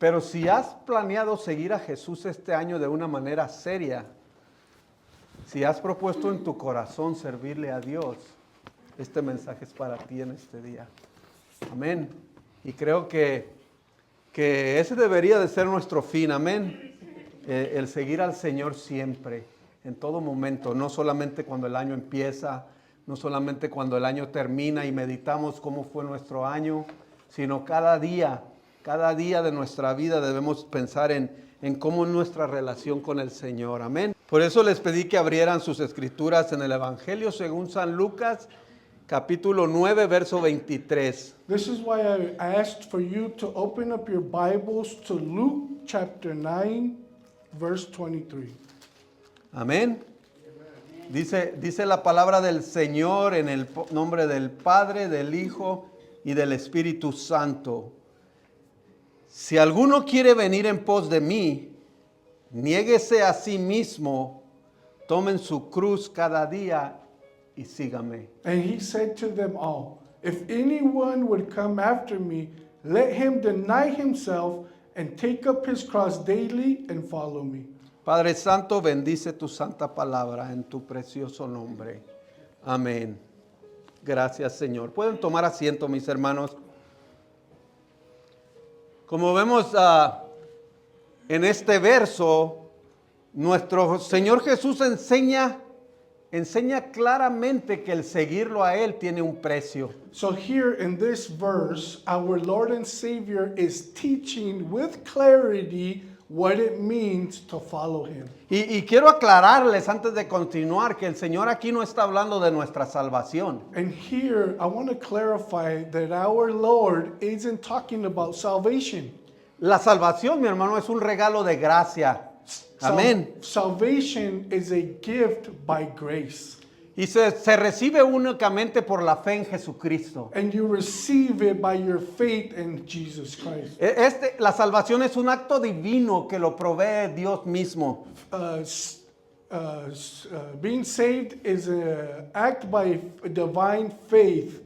Pero si has planeado seguir a Jesús este año de una manera seria, si has propuesto en tu corazón servirle a Dios, este mensaje es para ti en este día. Amén. Y creo que ese debería de ser nuestro fin. Amén. El seguir al Señor siempre, en todo momento, no solamente cuando el año empieza, no solamente cuando el año termina y meditamos cómo fue nuestro año, sino cada día de nuestra vida debemos pensar en cómo es nuestra relación con el Señor. Amén. Por eso les pedí que abrieran sus escrituras en el Evangelio según San Lucas, capítulo 9, verso 23. This is why I asked for you to open up your Bibles to Luke chapter 9, verse 23. Amén. Dice la palabra del Señor en el nombre del Padre, del Hijo y del Espíritu Santo. Si alguno quiere venir en pos de mí, niéguese a sí mismo, tomen su cruz cada día y sígame. And he said to them all, if anyone would come after me, let him deny himself and take up his cross daily and follow me. Padre Santo, bendice tu santa palabra en tu precioso nombre. Amén. Gracias, Señor. Pueden tomar asiento, mis hermanos. Como vemos en este verso, nuestro Señor Jesús enseña claramente que el seguirlo a Él tiene un precio. So here in this verse, our Lord and Savior is teaching with clarity what it means to follow him. Y quiero aclararles antes de continuar que el Señor aquí no está hablando de nuestra salvación. And here I want to clarify that our Lord isn't talking about salvation. La salvación, mi hermano, es un regalo de gracia. Amén. Salvation is a gift by grace. Y se recibe únicamente por la fe en Jesucristo. And you receive it by your faith in Jesus Christ. La salvación es un acto divino que lo provee Dios mismo. Being saved is an act by divine faith.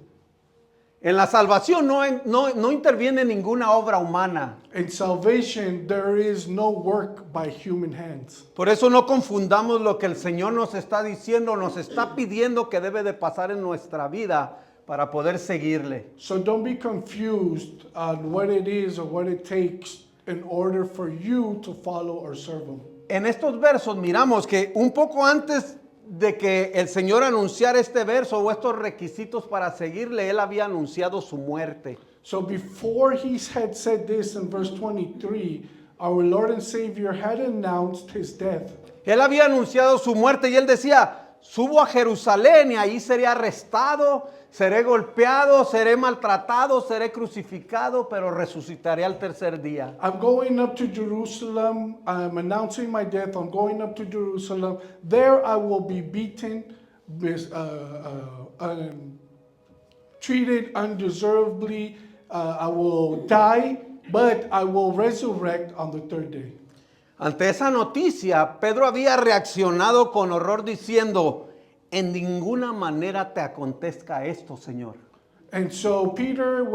En la salvación no interviene ninguna obra humana. In salvation, there is no work by human hands. Por eso no confundamos lo que el Señor nos está diciendo, nos está pidiendo que debe de pasar en nuestra vida para poder seguirle. So don't be confused on what it is or what it takes in order for you to follow or serve him. En estos versos miramos que un poco antes de que el Señor anunciara este verso o estos requisitos para seguirle, Él había anunciado su muerte. So before he had said this in verse 23, our Lord and Savior had announced his death. Él había anunciado su muerte y Él decía, subo a Jerusalén y ahí seré arrestado, seré golpeado, seré maltratado, seré crucificado, pero resucitaré al tercer día. I'm going up to Jerusalem. I'm announcing my death. I'm going up to Jerusalem. There I will be beaten, treated undeservedly. I will die, but I will resurrect on the third day. Ante esa noticia, Pedro había reaccionado con horror diciendo, en ninguna manera te acontezca esto, Señor. And so Peter,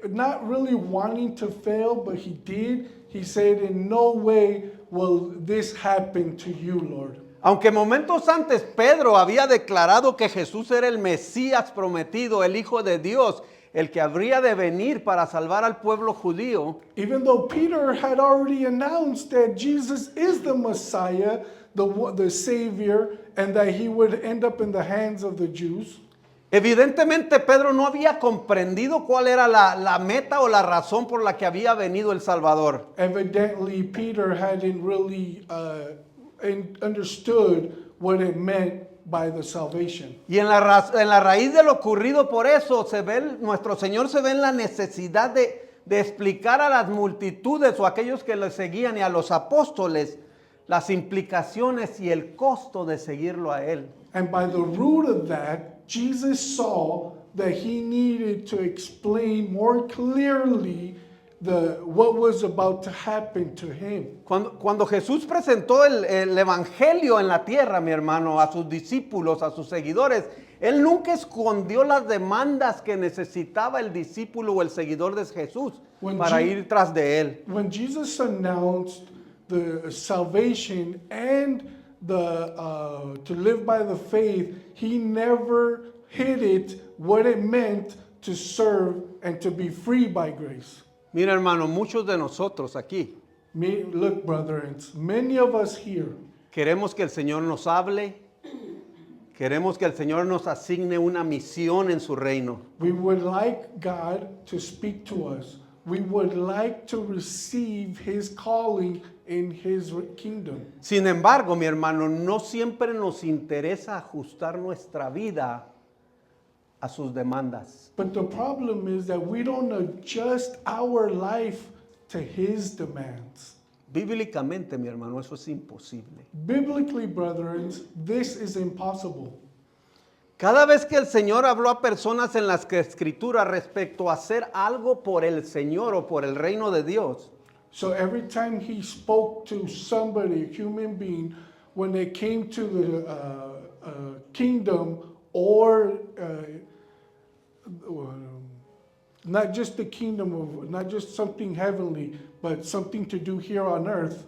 not really wanting to fail, but he did. He said, in no way will this happen to you, Lord. Aunque momentos antes Pedro había declarado que Jesús era el Mesías prometido, el Hijo de Dios, el que habría de venir para salvar al pueblo judío, Even though Peter had already announced that Jesus is the Messiah, the Savior, and that he would end up in the hands of the Jews, evidentemente Pedro no había comprendido cuál era la meta o la razón por la que había venido el Salvador. evidently Peter hadn't really understood what it meant by the salvation. Y en la raíz de lo ocurrido por eso, nuestro Señor se ve en la necesidad de explicar a las multitudes o a aquellos que le seguían y a los apóstoles las implicaciones y el costo de seguirlo a Él. And by the root of that, Jesus saw that he needed to explain more clearly what was about to happen to him. Cuando Jesús presentó el evangelio en la tierra, mi hermano, a sus discípulos, a sus seguidores, Él nunca escondió las demandas que necesitaba el discípulo o el seguidor de Jesús para ir tras de él. When Jesus announced the salvation and to live by the faith, he never hid it what it meant to serve and to be free by grace. Mira, hermano, muchos de nosotros aquí Look, brethren, many of us here, queremos que el Señor nos hable, queremos que el Señor nos asigne una misión en su reino. we would like God to speak to us. We would like to receive his calling in his kingdom. Sin embargo, mi hermano, no siempre nos interesa ajustar nuestra vida a sus demandas. But the problem is that we don't adjust our life to his demands. Bíblicamente, mi hermano, eso es imposible. Biblically, brethren, this is impossible. Cada vez que el Señor habló a personas en las Escrituras respecto a hacer algo por el Señor o por el reino de Dios, So every time he spoke to somebody, a human being, when they came to the kingdom or not just the kingdom of, not just something heavenly, but something to do here on earth,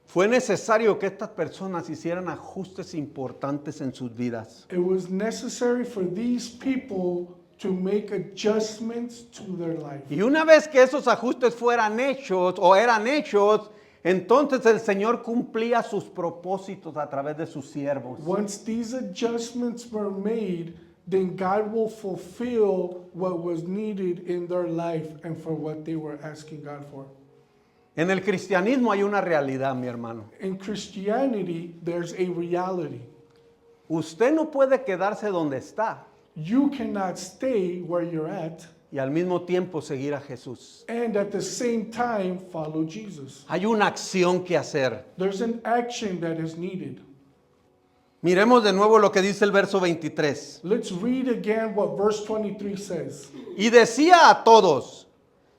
fue necesario que estas personas hicieran ajustes importantes en sus vidas. it was necessary for these people to make adjustments to their life. Y una vez que esos ajustes fueran hechos o eran hechos, entonces el Señor cumplía sus propósitos a través de sus siervos. Once these adjustments were made, then God will fulfill what was needed in their life and for what they were asking God for. En el cristianismo hay una realidad, mi hermano. In Christianity, there's a reality. Usted no puede quedarse donde está You cannot stay where you're at y al mismo tiempo seguir a Jesús. and at the same time follow Jesus. Hay una acción que hacer. There's an action that is needed. Miremos de nuevo lo que dice el verso 23. Let's read again what verse 23 says. Y decía a todos,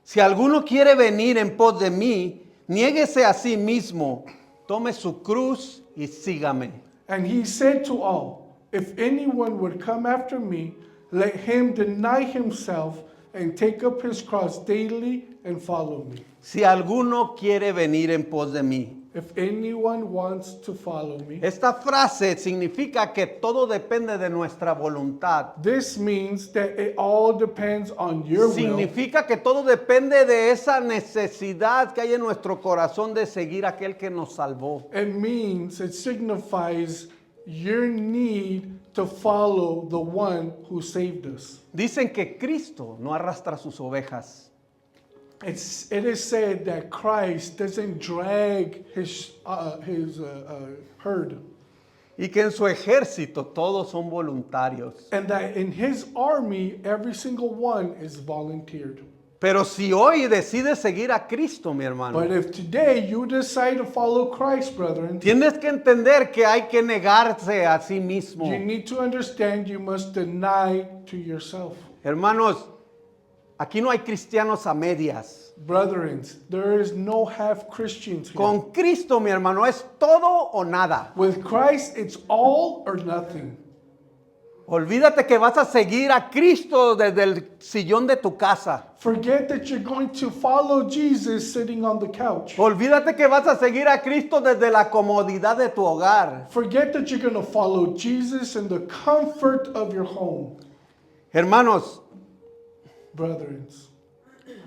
si alguno quiere venir en pos de mí, niéguese a sí mismo, tome su cruz y sígame. And he said to all, if anyone would come after me, let him deny himself and take up his cross daily and follow me. Si alguno quiere venir en pos de mí. If anyone wants to follow me, Esta frase significa que todo depende de nuestra voluntad. this means that it all depends on your will. Significa que todo depende de esa necesidad que hay en nuestro corazón de seguir a aquel que nos salvó. It signifies your need to follow the one who saved us. Dicen que Cristo no arrastra sus ovejas. It is said that Christ doesn't drag his herd, Y que en su ejército todos son voluntarios. and that in his army, every single one is volunteered. Pero si hoy decides seguir a Cristo, mi hermano, But if today you decide to follow Christ, brethren, tienes que entender que hay que negarse a sí mismo. you need to understand you must deny to yourself. Hermanos, aquí no hay cristianos a medias. Brethren, there is no half Christians here. Con Cristo, mi hermano, es todo o nada. With Christ, it's all or nothing. Olvídate que vas a seguir a Cristo desde el sillón de tu casa. Forget that you're going to follow Jesus sitting on the couch. Olvídate que vas a seguir a Cristo desde la comodidad de tu hogar. Forget that you're going to follow Jesus in the comfort of your home. Hermanos, Brethren,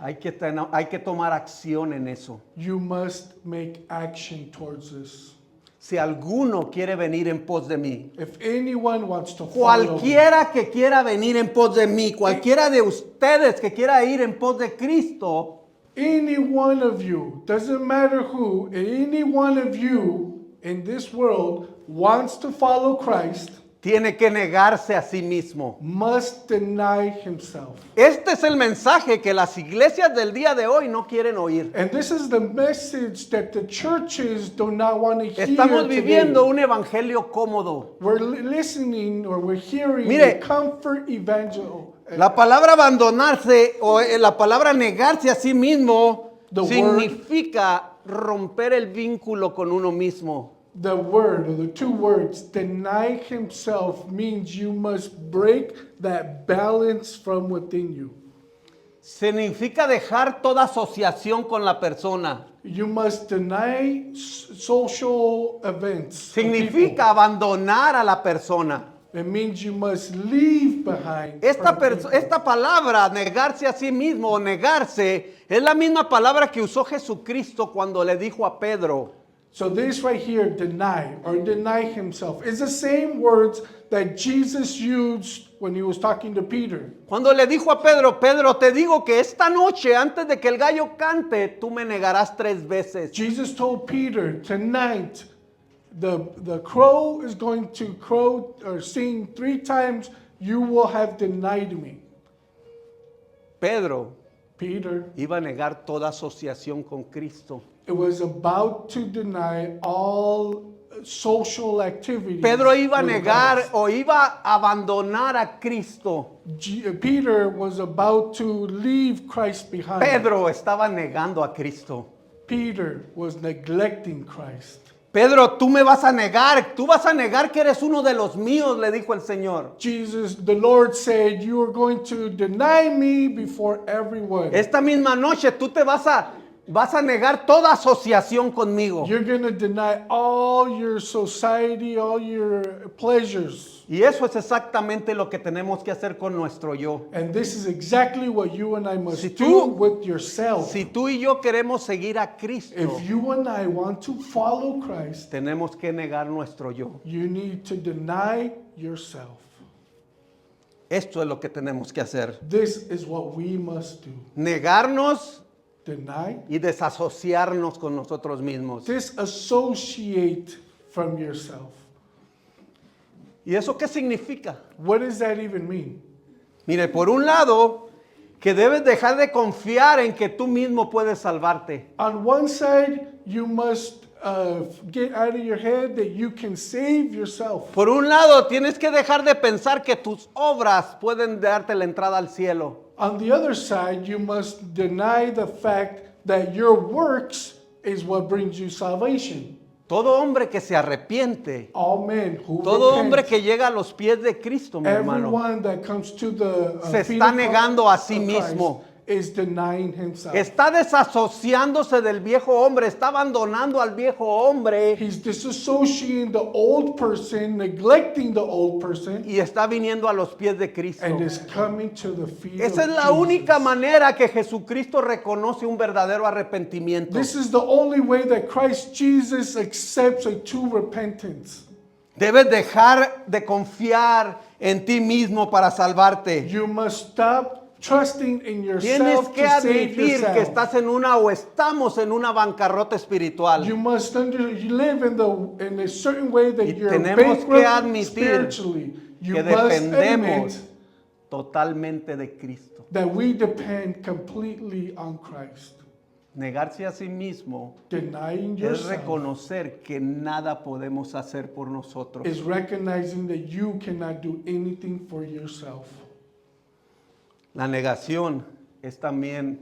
hay que tomar acción en eso. you must make action towards this. Si alguno quiere venir en pos de mí, If anyone wants to follow me, cualquiera que quiera venir en pos de mí, cualquiera de ustedes que quiera ir en pos de Cristo, any one of you, doesn't matter who, any one of you in this world wants to follow Christ, tiene que negarse a sí mismo. must deny himself. Este es el mensaje que las iglesias del día de hoy no quieren oír. And this is the message that the churches do not want to hear Estamos today. viviendo un evangelio cómodo. We're listening or we're hearing Mire, the comfort evangel. La palabra abandonarse o la palabra negarse a sí mismo The significa romper el vínculo con uno mismo. The word or the two words, deny himself, means you must break that balance from within you. Significa dejar toda asociación con la persona. You must deny social events. of Significa abandonar a la persona. people. It means you must leave behind. Esta people. palabra, negarse a sí mismo o negarse, es la misma palabra que usó Jesucristo cuando le dijo a Pedro: So this right here, deny or deny himself, is the same words that Jesus used when he was talking to Peter. cuando le dijo a Pedro: Pedro, te digo que esta noche, antes de que el gallo cante, tú me negarás 3 veces. Jesus told Peter, tonight, the crow is going to crow or sing 3 times, you will have denied me. Pedro Peter, iba a negar toda asociación con Cristo. it was about to deny all social activities. Pedro iba a with negar Christ. o iba a abandonar a Cristo. Peter was about to leave Christ behind. Pedro estaba negando a Cristo. Peter was neglecting Christ. Pedro, tú me vas a negar, tú vas a negar que eres uno de los míos, le dijo el Señor. The Lord said, you are going to deny me before everyone. Esta misma noche tú te vas a negar toda asociación conmigo. You're going to deny all your society, all your pleasures. Y eso es exactamente lo que tenemos que hacer con nuestro yo. And this is exactly what you and I must Si do tú- with yourself. Si tú y yo queremos seguir a Cristo, If you and I want to follow Christ, tenemos que negar nuestro yo. you need to deny yourself. Esto es lo que tenemos que hacer. This is what we must do. Negarnos Deny, y desasociarnos con nosotros mismos. disassociate from yourself. ¿Y eso qué significa? What does that even mean? Mire, por un lado, que debes dejar de confiar en que tú mismo puedes salvarte. On one side, you must get out of your head that you can save yourself. Por un lado, tienes que dejar de pensar que tus obras pueden darte la entrada al cielo. On the other side, you must deny the fact that your works is what brings you salvation. Todo hombre que se arrepiente, All men who todo repent, hombre que llega a los pies de Cristo, mi hermano, everyone that comes to the se feet está of negando a Christ sí mismo. is denying himself. está desasociándose del viejo hombre, está abandonando al viejo hombre He's disassociating the old person, neglecting the old person, y está viniendo a los pies de Cristo. and is coming to the feet Esa of es la Jesus. única manera que Jesucristo reconoce un verdadero arrepentimiento. This is the only way that Christ Jesus accepts a true repentance. Debes dejar de confiar en ti mismo para salvarte. You must stop trusting in Tienes yourself que to save admitir que yourself. estás en una o estamos en una bancarrota espiritual. You must you live in a certain way that Y you're tenemos que bankrupt admitir spiritually. You que must dependemos admit totalmente de Cristo. that we depend completely on Christ. Negarse a sí mismo Denying es yourself reconocer que nada podemos hacer por nosotros. is recognizing that you cannot do anything for yourself. La negación es también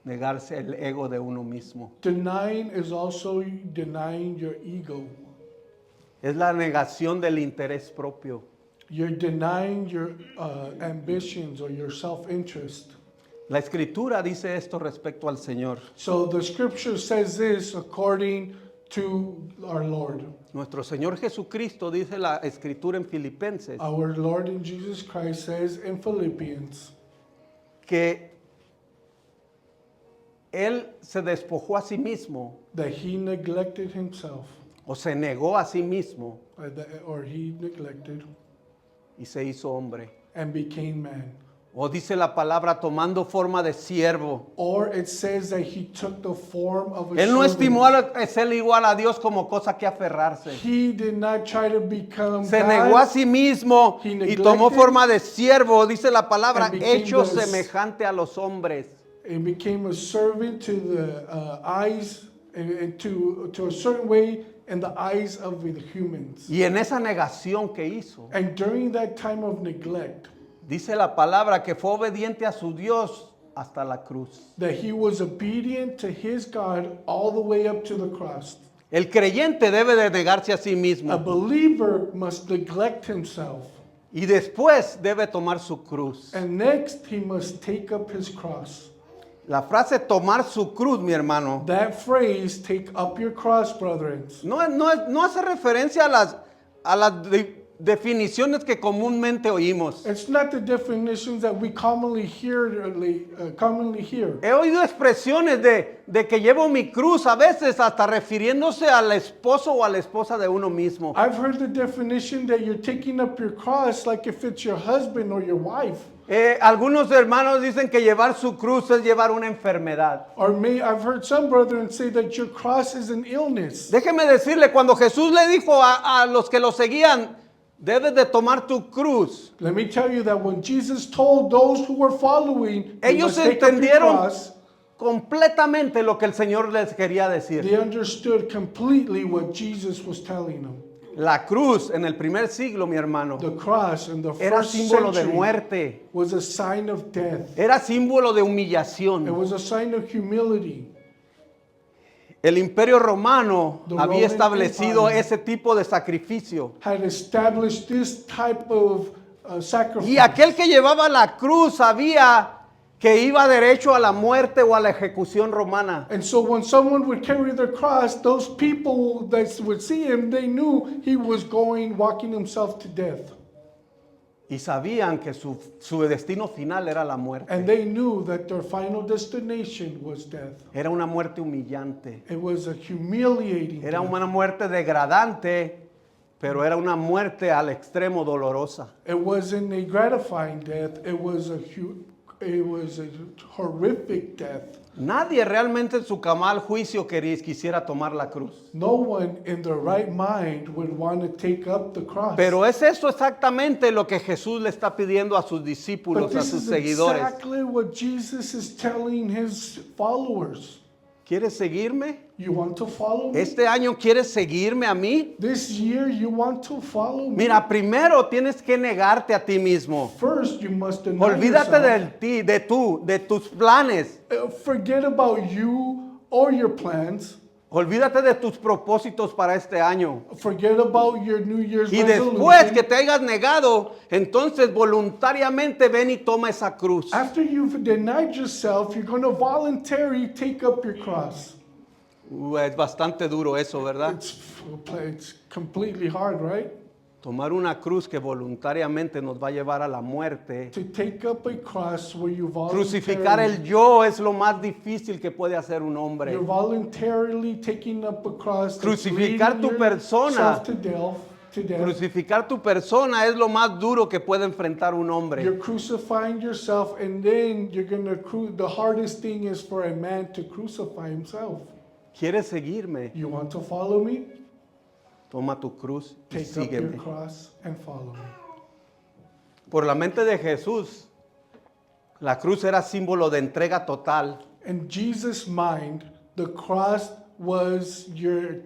negarse el ego de uno mismo. Denying is also denying your ego. Es la negación del interés propio. You're denying your ambitions or your self-interest. La escritura dice esto respecto al Señor. So the scripture says this according to our Lord. Nuestro Señor Jesucristo, dice la escritura en Filipenses, Our Lord in Jesus Christ says in Philippians que Él se despojó a sí mismo that he neglected himself, o se negó a sí mismo or he neglected y se hizo hombre. and became man. O dice la palabra tomando forma de siervo. Or it says that he took the form of a Él no servant. estimó a ser igual a Dios como cosa que aferrarse. He did not try to become Se God. negó a sí mismo He y neglected tomó forma de siervo, dice la palabra, and became hecho the- semejante a los hombres. and became a servant to the eyes and to a certain way in the eyes of the humans. Y en esa negación que hizo, And during that time of neglect, dice la palabra que fue obediente a su Dios hasta la cruz. that he was obedient to his God all the way up to the cross. El creyente debe de negarse a sí A mismo believer must neglect himself. y después debe tomar su cruz. And next, he must take up his cross. La frase tomar su cruz, mi hermano, That phrase, take up your cross, brethren, no hace referencia a las definiciones que comúnmente oímos. it's not the definitions that we commonly hear. He oído expresiones de que llevo mi cruz, a veces hasta refiriéndose al esposo o a la esposa de uno mismo. I've heard the definition that you're taking up your cross like if it's your husband or your wife. Algunos hermanos dicen que llevar su cruz es llevar una enfermedad. I've heard some brethren say that your cross is an illness. Déjeme decirle, cuando Jesús le dijo a los que lo seguían, debes de tomar tu cruz, Let me tell you that when Jesus told those who were following, "You ellos must take up your entendieron cross," completamente lo que el Señor les quería decir. they understood completely what Jesus was telling them. La cruz en el primer siglo, mi hermano, The cross in the era first símbolo de century muerte, was a sign of death. era símbolo de It humillación. was a sign of humility. El imperio romano The había Roman establecido Empire ese tipo de sacrificio. had established this type of sacrifice. Y aquel que llevaba la cruz sabía que iba derecho a la muerte o a la ejecución romana. And so when someone would carry their cross, those people that would see him, they knew he was walking himself to death. Y sabían que su destino final era la muerte. And they knew that their final destination was death. Era una muerte humillante. It was a humiliating Era death. una muerte degradante, pero era una muerte al extremo dolorosa. It wasn't a gratifying death. It was a horrific death. Nadie realmente en su cabal juicio quisiera tomar la cruz. No one in their right mind would want to take up the cross. Pero es eso exactamente lo que Jesús le está pidiendo a sus But discípulos, a this sus is seguidores. exactly what Jesus is telling his followers. ¿Quieres seguirme? You want to follow me? ¿Este año quieres seguirme a mí? This year you want to follow me? Mira, primero tienes que negarte a ti mismo. First you must deny Olvídate yourself. de tus planes. Forget about you or your plans. Olvídate de tus propósitos para este año. Forget about your New Year's Y resolution. después que te hayas negado, entonces voluntariamente ven y toma esa cruz. After you've denied yourself, you're going to voluntarily take up your cross. Es bastante duro eso, ¿verdad? It's completely hard, right? Tomar una cruz que voluntariamente nos va a llevar a la muerte. To take up a cross where you Crucificar voluntarily, el yo es lo más difícil que puede hacer un hombre. you're voluntarily taking up a cross. that's Crucificar leading tu persona. yourself to death. Crucificar tu persona es lo más duro que puede enfrentar un hombre. You're crucifying yourself, and then you're gonna the hardest thing is for a man to crucify himself. ¿Quieres seguirme? You want to follow me? Toma tu cruz y Take up your sígueme. cross and follow me. Por la mente de Jesús, la cruz era símbolo de entrega total. In Jesus' mind, the cross was your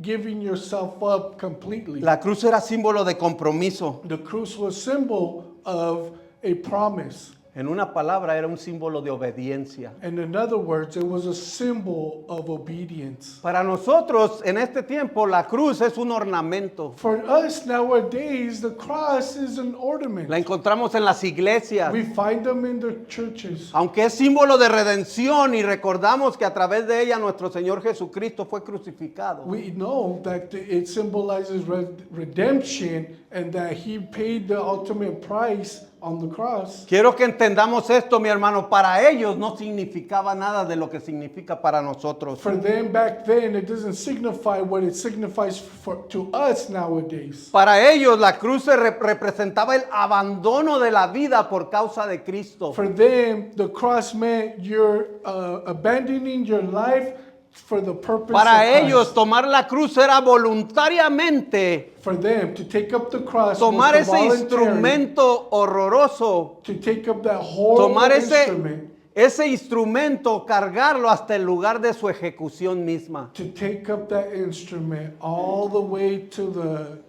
giving yourself up completely. La cruz era símbolo de compromiso. The cross was symbol of a promise. En una palabra, era un símbolo de obediencia. And in other words, it was a symbol of obedience. Para nosotros, en este tiempo, la cruz es un ornamento. For us nowadays, the cross is an ornament. La encontramos en las iglesias. We find them in the churches. Aunque es símbolo de redención y recordamos que a través de ella nuestro Señor Jesucristo fue crucificado. We know that it symbolizes redemption and that he paid the ultimate price on the cross. Quiero que entendamos esto, mi hermano. Para ellos no significaba nada de lo que significa para nosotros. For them back then, it doesn't signify what it signifies to us nowadays. Para ellos la cruz representaba el abandono de la vida por causa de Cristo. For them, the cross meant you're abandoning your life for the purpose Para of ellos Christ. tomar la cruz era voluntariamente For them, to take up the cross tomar was ese voluntary, instrumento horroroso, to take up that horrible tomar instrument, ese instrumento, cargarlo hasta el lugar de su ejecución misma. to take up that instrument all the way to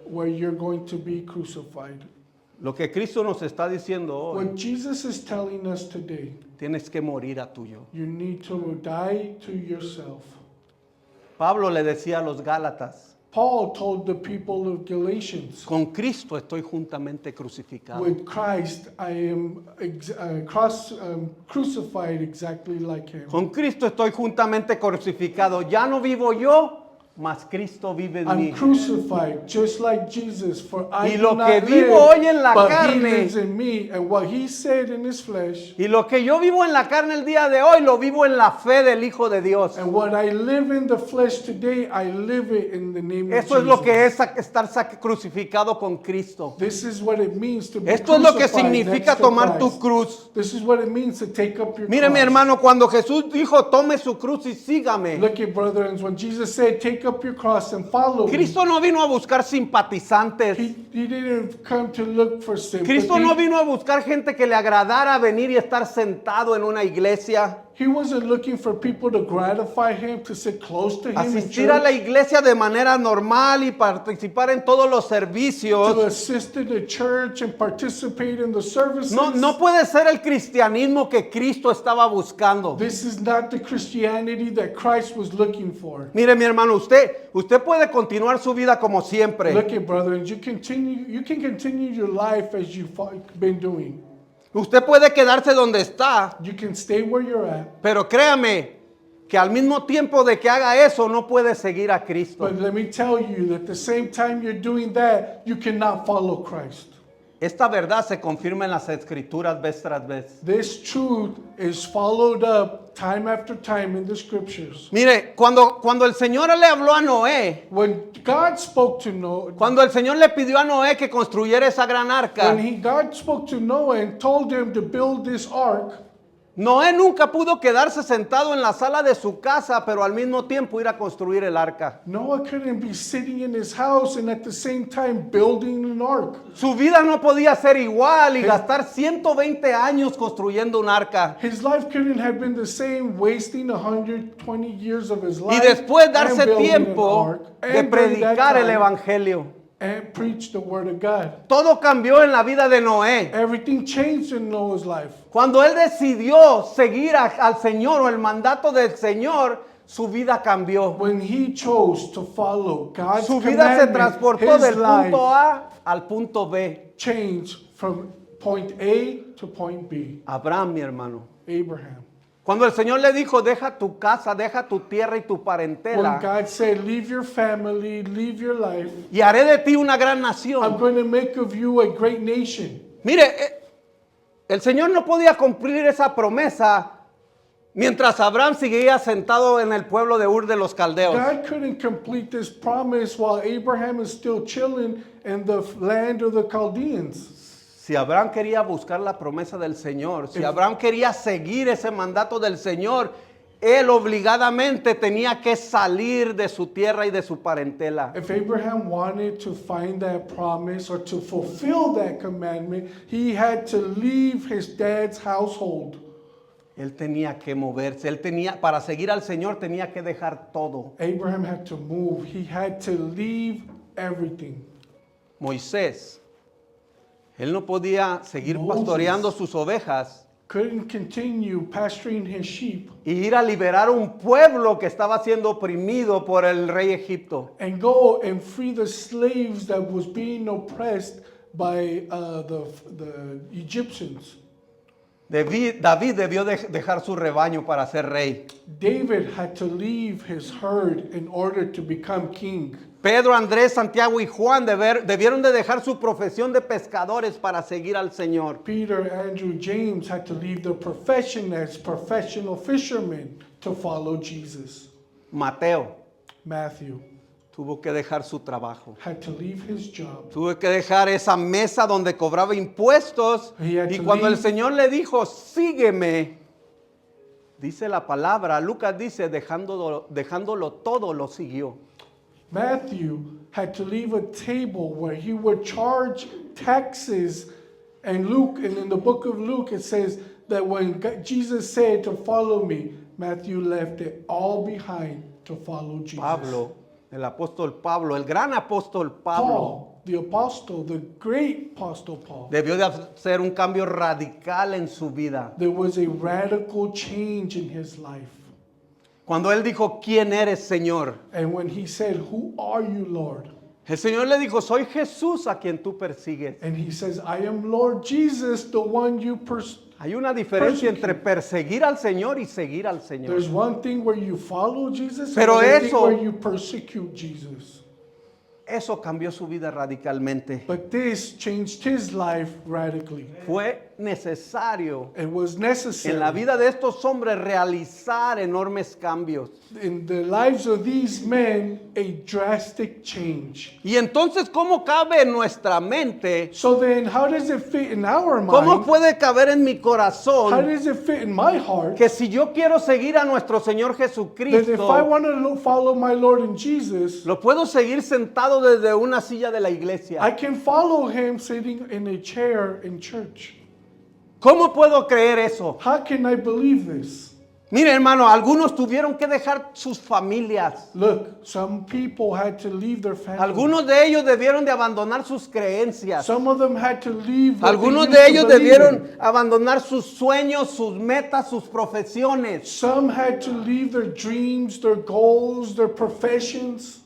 where you're going to be crucified. Lo que Cristo nos está diciendo hoy, What Jesus is telling us today, tienes que morir a tuyo. you need to die to yourself. Pablo le decía a los Gálatas, Paul told the people of Galatians, con Cristo estoy juntamente crucificado. with Christ I am crucified exactly like him. Con Cristo estoy juntamente crucificado. Ya no vivo yo, mas Cristo vive en I'm mí. crucified just like Jesus, for I Y do lo not que vivo live, hoy en la but he carne, lives in me. And what he said in his flesh, y lo que yo vivo en la carne el día de hoy, lo vivo en la fe del Hijo de Dios. and what I live in the flesh today, I live it in the name of Eso Jesus. es lo que es estar crucificado con Cristo. This is what it means to be Esto es lo que crucified significa next to tomar tu Christ. cruz. This is what it means to take up your Mire, mi cross. hermano, cuando Jesús dijo, tome su cruz y sígame, Look at brethren, when Jesus said, take up your cross and follow me, Cristo no vino a buscar simpatizantes. he didn't come to look for sympathy. Cristo no vino a buscar gente que le agradara venir y estar sentado en una iglesia. He wasn't looking for people to gratify him, to sit close to him in Asistir a la church, iglesia de manera normal y participar en todos los to servicios. assist in the church and participate in the services. No puede ser el cristianismo que Cristo estaba buscando. This is not the Christianity that Christ was looking for. Mire, mi hermano, usted puede continuar su vida como siempre. Look at brethren, you can continue your life as you've been doing. Usted puede quedarse donde está, You can stay where you're at. pero créame que al mismo tiempo de que haga eso no puede seguir a Cristo. But let me tell you that at the same time you're doing that, you cannot follow Christ. Esta verdad se confirma en las escrituras vez tras vez. This truth is followed up time after time in the scriptures. Mire, cuando el Señor le habló a Noé, When God spoke to Noah, cuando el Señor le pidió a Noé que construyera esa gran arca, God spoke to Noah and told him to build this ark, Noé nunca pudo quedarse sentado en la sala de su casa, pero al mismo tiempo ir a construir el arca. Noah couldn't be sitting in his house and at the same time building an ark. Su vida no podía ser igual y gastar 120 años construyendo un arca. His life couldn't have been the same, wasting 120 years of his life Y después and darse building an tiempo ark, de and during that predicar el time, evangelio. and preach the word of God. Todo cambió en la vida de Noé. Everything changed in Noah's life. Cuando él decidió seguir al Señor o el mandato del Señor, su vida cambió. When he chose to follow God's Su vida se commandment, transportó his del life punto A al punto B. changed from point A to point B. Abraham, mi hermano. Abraham. Cuando el Señor le dijo, deja tu casa, deja tu tierra y tu When parentela, God said, leave your family, leave your life, y haré de ti una gran I'm nación. going to make of you a great nation. Mire, el Señor no podía cumplir esa promesa mientras Abraham seguía sentado en el pueblo de Ur de los Caldeos. God couldn't complete this promise while Abraham is still chilling in the land of the Chaldeans. Si Abraham quería buscar la promesa del Señor, si Abraham quería seguir ese mandato del Señor, él obligadamente tenía que salir de su tierra y de su parentela. If Abraham wanted to find that promise or to fulfill that commandment, he had to leave his dad's household. Él tenía que moverse, para seguir al Señor tenía que dejar todo. Abraham had to move. He had to leave everything. Moisés, él no podía seguir Moses. pastoreando sus ovejas Couldn't continue pasturing his sheep y ir a liberar un pueblo que estaba siendo oprimido por el rey Egipto. and go and free the slaves that was being oppressed by the Egyptians. David debió dejar su rebaño para ser rey. David had to leave his herd in order to become king. Pedro, Andrés, Santiago y Juan debieron de dejar su profesión de pescadores para seguir al Señor. Peter, Andrew, James had to leave their profession as professional fishermen to follow Jesus. Mateo Matthew tuvo que dejar su trabajo. had to leave his job. Tuvo que dejar esa mesa donde cobraba impuestos. He had Y to cuando el leave. Señor le dijo, sígueme, dice la palabra, Lucas dice, dejándolo todo, lo siguió. Matthew had to leave a table where he would charge taxes. And in the book of Luke, it says that when Jesus said to follow me, Matthew left it all behind to follow Jesus. Pablo, el apóstol Pablo, el gran apóstol Pablo, Paul, the apostle, the great apostle Paul. debió de hacer un cambio radical en su vida. There was a radical change in his life. Cuando él dijo, ¿quién eres, Señor? And when he said, "Who are you, Lord?" El Señor le dijo, soy Jesús a quien tú persigues. And he says, "I am Lord Jesus, the one you pursue." Hay una diferencia entre perseguir al Señor y seguir al Señor. There's one thing where you follow Jesus, Pero and another thing eso- where you persecute Jesus. Eso cambió su vida radicalmente. But this changed his life radically. Fue necesario It was en la necessary vida de estos hombres realizar enormes cambios. in the lives of these men a drastic change. Y entonces, ¿cómo cabe en nuestra mente? So then, how does it fit in our ¿Cómo mind? puede caber en mi How corazón does it fit in my heart? que si yo quiero seguir a nuestro Señor That if I Jesucristo, want to follow my Lord and Jesus, lo puedo seguir sentado desde una silla de la iglesia? I can follow him sitting in a chair in church? ¿Cómo puedo creer eso? How can I believe this? Mire, hermano, algunos tuvieron que dejar sus familias. Look, some people had to leave their family. Algunos de ellos debieron de abandonar sus creencias. Some of them had to leave. what Algunos they de used to ellos believe debieron in. abandonar sus sueños, sus metas, sus profesiones. Some had to leave their dreams, their goals, their professions.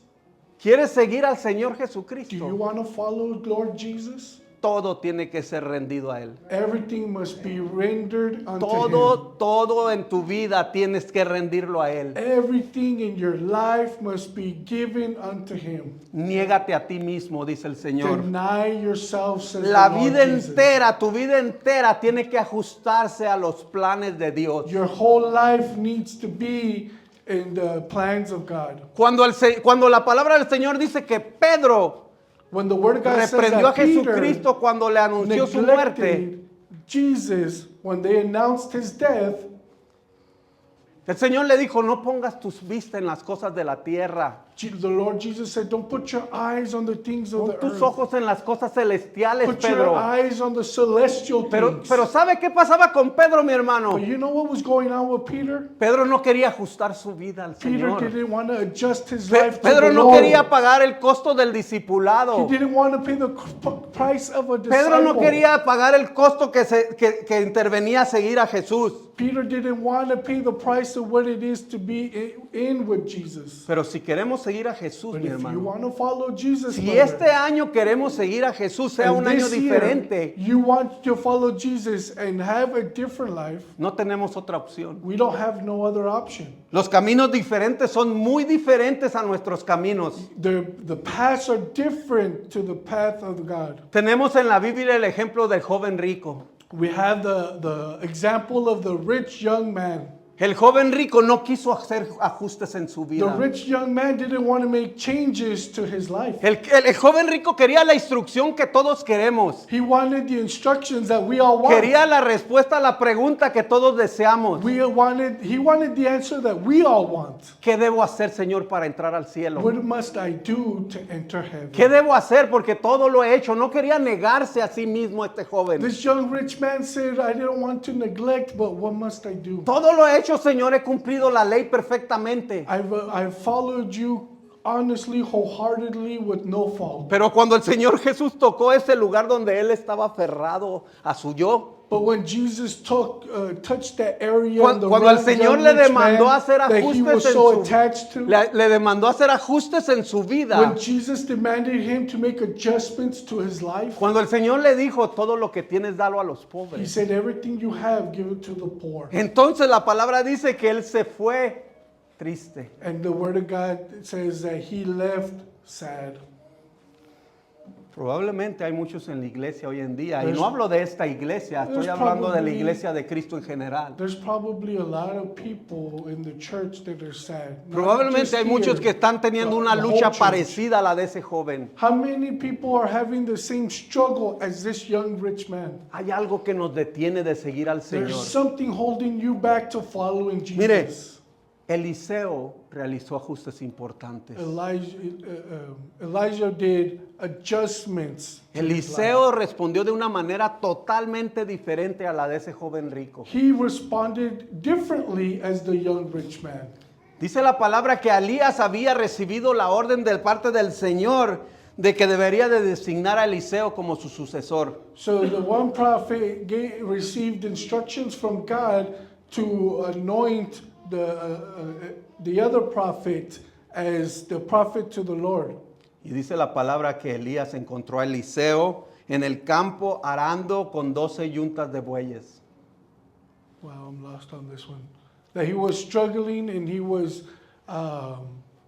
¿Quieres seguir al Señor Do you Jesucristo? want to follow Lord Jesus? Todo tiene que ser rendido a Él. Everything must be rendered unto Him. Todo en tu vida tienes que rendirlo a Él. Everything in your life must be given unto Him. Niégate a ti mismo, dice el Señor. Deny yourself, says La the Lord vida Jesus. entera, tu vida entera tiene que ajustarse a los planes de Dios. Your whole life needs to be in the plans of God. Cuando la palabra del Señor dice que Pedro When the Word of God says reprendió a that Peter Jesucristo cuando le anunció su muerte, neglected Jesus when they announced His death, el Señor le dijo, no pongas tus vistas en las cosas de la tierra, the Lord Jesus said, "Don't put your eyes on the things of pon the tus earth. ojos en las cosas celestiales, Put your Pedro. eyes on the celestial things." Pero ¿sabe qué pasaba con Pedro, mi hermano? But you know what was going on with Peter? Pedro no quería ajustar su vida al Peter Señor. didn't want to adjust his life to Pedro the no Lord. quería pagar el costo del He discipulado. didn't want to pay the price of a disciple. Pedro no quería pagar el costo que intervenía a seguir a Jesús. Peter didn't want to pay the price of what it is to be in with Jesus. Pero si queremos seguir a Jesús, But mi if you hermano, want to follow Jesus, si brother, este año queremos seguir a Jesús, sea and un año this year diferente, you want to follow Jesus and have a different life, no tenemos otra opción. we don't have no other option. Los caminos diferentes son muy diferentes a nuestros caminos. The paths are different to the path of God. Tenemos en la Biblia el ejemplo del joven rico. We have the example of the rich young man. El joven rico no quiso hacer ajustes en su The vida. rich young man didn't want to make changes to his life. El joven rico quería la instrucción que todos queremos. He wanted the instructions that we all want. Quería la respuesta a la pregunta que todos deseamos. He wanted the answer that we all want. ¿Qué debo hacer, Señor, para entrar al cielo? What must I do to enter heaven? ¿Qué debo hacer? Porque todo lo he hecho. No quería negarse a sí mismo este joven. This young rich man said, "I didn't want to neglect, but what must I do? Todo lo he hecho, Señor. He cumplido la ley perfectamente. I've followed you honestly, wholeheartedly, with no fault." Pero cuando el Señor Jesús tocó ese lugar donde él estaba aferrado a su yo, But when Jesus touched that area, cuando el Señor le demandó hacer that he ajustes was en so su attached to, le demandó hacer ajustes en su vida. when Jesus demanded him to make adjustments to his life, Cuando el Señor le dijo, todo lo que tienes, dalo a los he pobres. said, "Everything you have, give it to the poor." Entonces la palabra dice que él se fue triste. And the word of God says that he left sad. Probablemente hay muchos en la iglesia hoy en día, y There's- no hablo de esta iglesia, estoy there's hablando de la probably- iglesia de Cristo en general. There's probably a lot of people in the church that are sad. Not Probablemente just hay muchos here, que están teniendo but una the whole lucha church. parecida a la de ese joven. How many people are having the same struggle as this young rich man? Hay algo que nos detiene de seguir al There's Señor. something holding you back to following Jesus. Mire, Eliseo realizó ajustes importantes. Elijah did adjustments. to his life. Eliseo respondió de una manera totalmente diferente a la de ese joven rico. He responded differently as the young rich man. Dice la palabra que Elías había recibido la orden de parte del Señor de que debería de designar a Eliseo como su sucesor. So the one prophet received instructions from God to anoint the other prophet as the prophet to the Lord. Y dice la palabra que Elías encontró a Eliseo en el campo arando con 12 yuntas de bueyes. Wow, I'm lost on this one. That he was struggling and he was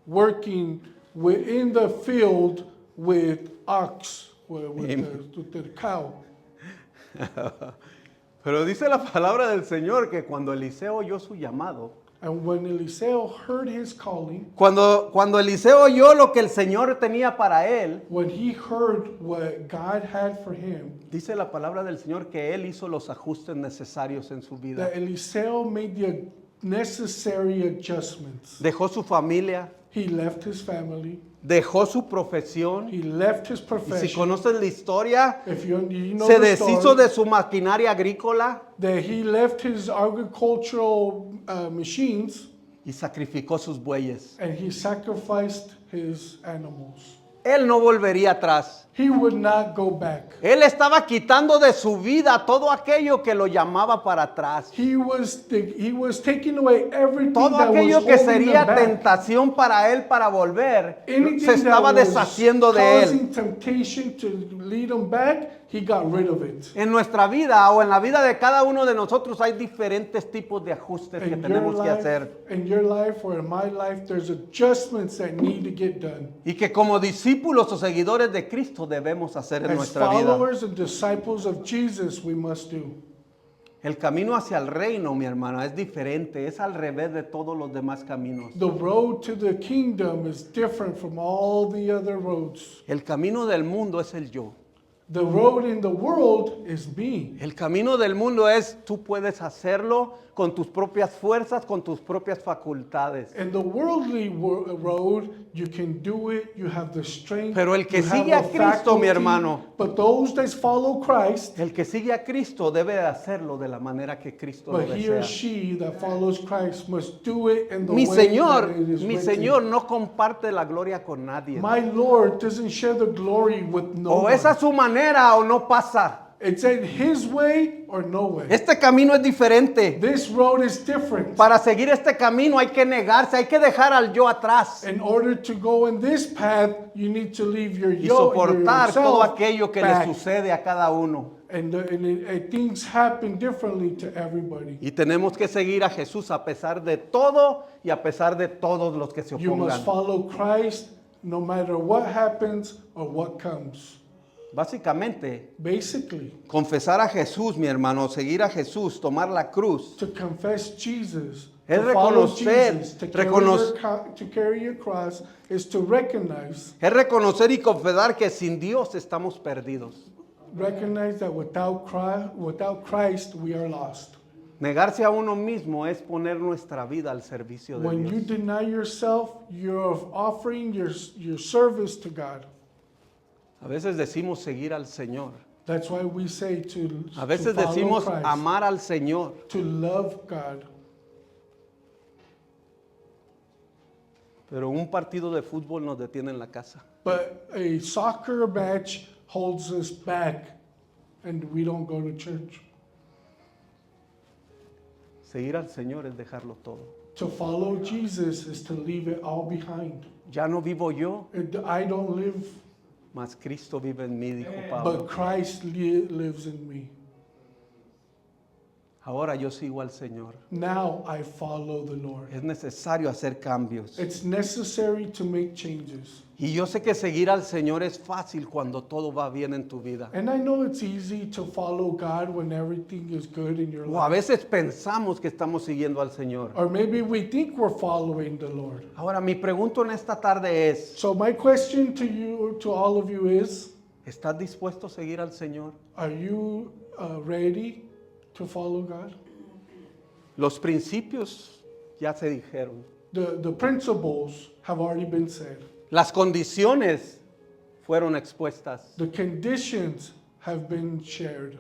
working in the field with ox, with the cow. Pero dice la palabra del Señor que cuando Eliseo oyó su llamado, And when Eliseo heard his calling, cuando Eliseo oyó lo que el Señor tenía para él, when he heard what God had for him, dice la palabra del Señor que él hizo los ajustes necesarios en su vida. that Eliseo made the necessary adjustments. Dejó su familia, He left his family, dejó su profesión. he left his Y si profession. conocen la historia, If you know se the deshizo story, de su maquinaria agrícola that he left his agricultural machines y sacrificó sus bueyes. and he sacrificed his animals. Él no volvería atrás. He would not go back. Él estaba quitando de su vida todo aquello que lo llamaba para atrás. He was taking away everything Todo that was aquello que holding sería him back. tentación para él para volver, Anything se estaba that was deshaciendo de él. causing temptation to lead him back, he got rid of it. En nuestra vida o en la vida de cada uno de nosotros hay diferentes tipos de ajustes que tenemos que hacer. In your life or in my life, there's adjustments that need to get done. Y que como discípulos o seguidores de Cristo debemos hacer en As nuestra vida. followers and disciples of Jesus, we must do. El camino hacia el reino, mi hermano, es diferente, es al revés de todos los demás caminos. The road to the kingdom is different from all the other roads. El camino del mundo es el yo. The road in the world is me. El camino del mundo es tú puedes hacerlo con tus propias fuerzas, con tus propias facultades. In the worldly road, you can do it, you have the strength, Pero el que you have sigue a the Cristo, mi faculty, hermano, but those that follow Christ, el que sigue a Cristo debe de hacerlo de la manera que Cristo lo but he or desea. she that follows Christ must do it in the Mi way Señor, that it is mi written. Señor no comparte la gloria con nadie. My Lord doesn't share the glory with no O one. es a su manera o no pasa. It's in his way or no way. Este camino es diferente. This road is different. Para seguir este camino hay que negarse, hay que dejar al yo atrás In order to go in this path, you need to leave your y yo, soportar todo yourself aquello que back. le sucede a cada uno. And things happen differently to everybody. Y tenemos que seguir a Jesús a pesar de todo y a pesar de todos los que se You must opongan. follow Christ no matter what happens or what comes. Básicamente, Basically, confesar a Jesús, mi hermano, seguir a Jesús, tomar la cruz, to confess Jesus, Es to follow reconocer, Jesus, to carry your cross, is to recognize es reconocer y confesar que sin Dios estamos perdidos. that without Christ we are lost. Negarse a uno mismo es poner nuestra vida al servicio de When you Dios. deny yourself, you're offering your service to God. A veces decimos seguir al Señor. That's why we say to A veces follow decimos Christ, amar al Señor. to love God. Pero un partido de fútbol nos detiene en la casa. But a soccer match holds us back and we don't go to church. Seguir al Señor es dejarlo todo. To follow Jesus is to leave it all behind. Ya no vivo yo, I don't live, mas Cristo vive en mí, dijo Pablo. but Christ lives in me. Ahora yo sigo al Señor. Now I follow the Lord. Es necesario hacer cambios. It's necessary to make changes. Y yo sé que seguir al Señor es fácil cuando todo va bien en tu vida. And I know it's easy to follow God when everything is good in your O a life. veces pensamos que estamos siguiendo al Señor. Or maybe we think we're following the Lord. Ahora mi pregunta en esta tarde es, So my question to you, to all of you is, ¿estás dispuesto a seguir al Señor? are you ready to follow God? Los principios ya se dijeron. The principles have already been said. Las condiciones fueron expuestas. The conditions have been shared.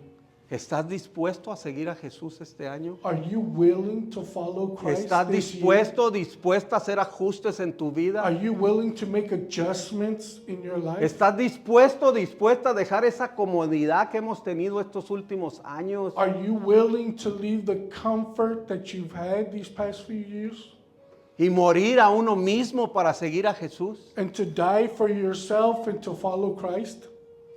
¿Estás dispuesto a seguir a Jesús este año? Are you willing to follow Christ ¿Estás this year? dispuesta a hacer ajustes en tu vida? Are you willing to make adjustments in your life? ¿Estás dispuesta a dejar esa comodidad que hemos tenido estos últimos años? Are you willing to leave the comfort that you've had these past few years? Y morir a uno mismo para seguir a Jesús. And to die for yourself and to follow Christ?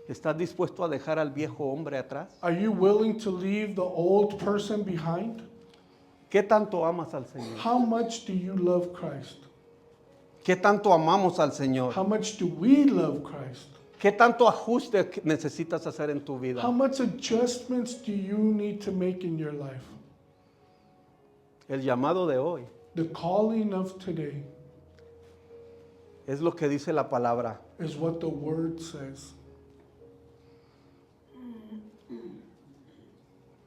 ¿Estás dispuesto a dejar al viejo hombre atrás? Are you willing to leave the old person behind? ¿Qué tanto amas al Señor? How much do you love Christ? ¿Qué tanto amamos al Señor? How much do we love Christ? ¿Qué tanto ajuste necesitas hacer en tu vida? How much adjustments do you need to make in your life? El llamado de hoy The calling of today es lo que dice la palabra. is what the word says.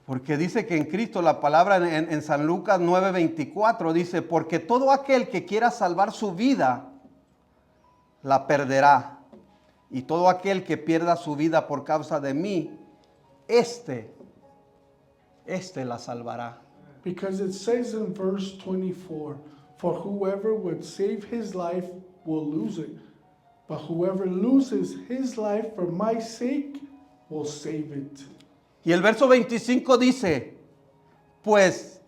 Porque dice que en Cristo, la palabra en San Lucas 9:24 dice, porque todo aquel que quiera salvar su vida, la perderá. Y todo aquel que pierda su vida por causa de mí, este la salvará. Because it says in verse 24, for whoever would save his life will lose it. But whoever loses his life for my sake will save it. Y el verso 25 dice, pues,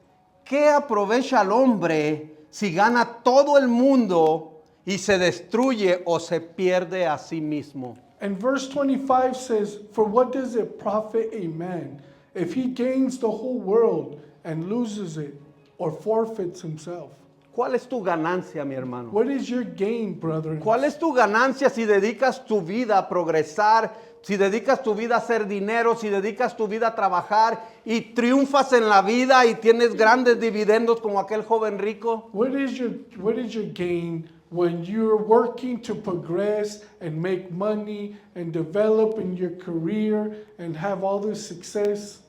¿qué aprovecha el hombre si gana todo el mundo y se destruye o se pierde a sí mismo? And verse 25 says, for what does it profit a man if he gains the whole world and loses it or forfeits himself? ¿Cuál es tu ganancia, mi hermano? What is your gain, brethren? ¿Cuál es tu ganancia si dedicas tu vida a progresar, si dedicas tu vida a hacer dinero, si dedicas tu vida a trabajar y triunfas en la vida y tienes grandes dividendos como aquel joven rico? What is your gain when you're working to progress and make money and develop in your career and have all this success,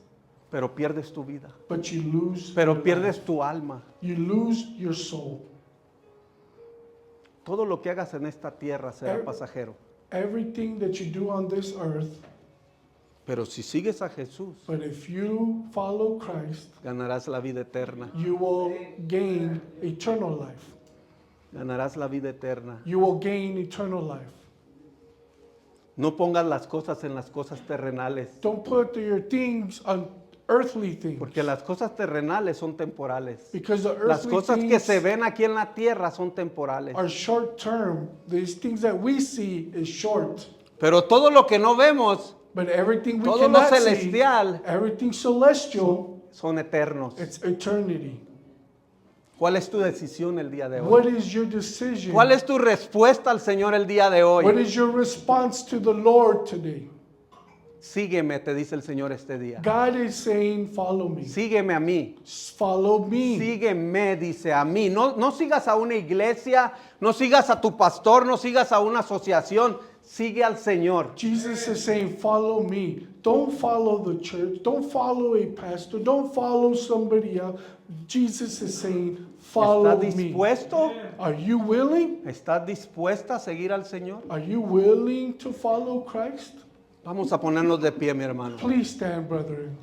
Pero pierdes tu vida, but you lose pero your pierdes life? tu alma. You lose your soul. Todo lo que hagas en esta tierra será pasajero. Everything that you do on this earth, Pero si sigues a Jesús, but if you follow Christ, ganarás la vida eterna. you will gain eternal life. Ganarás la vida eterna. You will gain eternal life. No pongas las cosas en las cosas terrenales, Don't put your things on earthly things. porque las cosas terrenales son temporales. Because the Las earthly cosas que things se ven aquí en la tierra son temporales. are short term. These things that we see is short. Pero todo lo que no vemos But everything we Todo lo cannot see, celestial everything celestial, son eternos. it's eternity. ¿Cuál es tu decisión el día de What hoy? is your decision? ¿Cuál es tu respuesta al Señor el día de What hoy? is your response to the Lord today? Sígueme, te dice el Señor este día. God is saying, follow me. Sígueme a mí. Follow me. Sígueme, dice a mí. No sigas a una iglesia, no sigas a tu pastor, no sigas a una asociación. Sigue al Señor. Jesus is saying, follow me. Don't follow the church. Don't follow a pastor. Don't follow somebody else. Jesus is saying, follow ¿Estás me. dispuesto? Are you willing? ¿Estás dispuesta a seguir al Señor? Are you willing to follow Christ? Vamos a ponernos de pie, mi hermano. Please stand, brethren.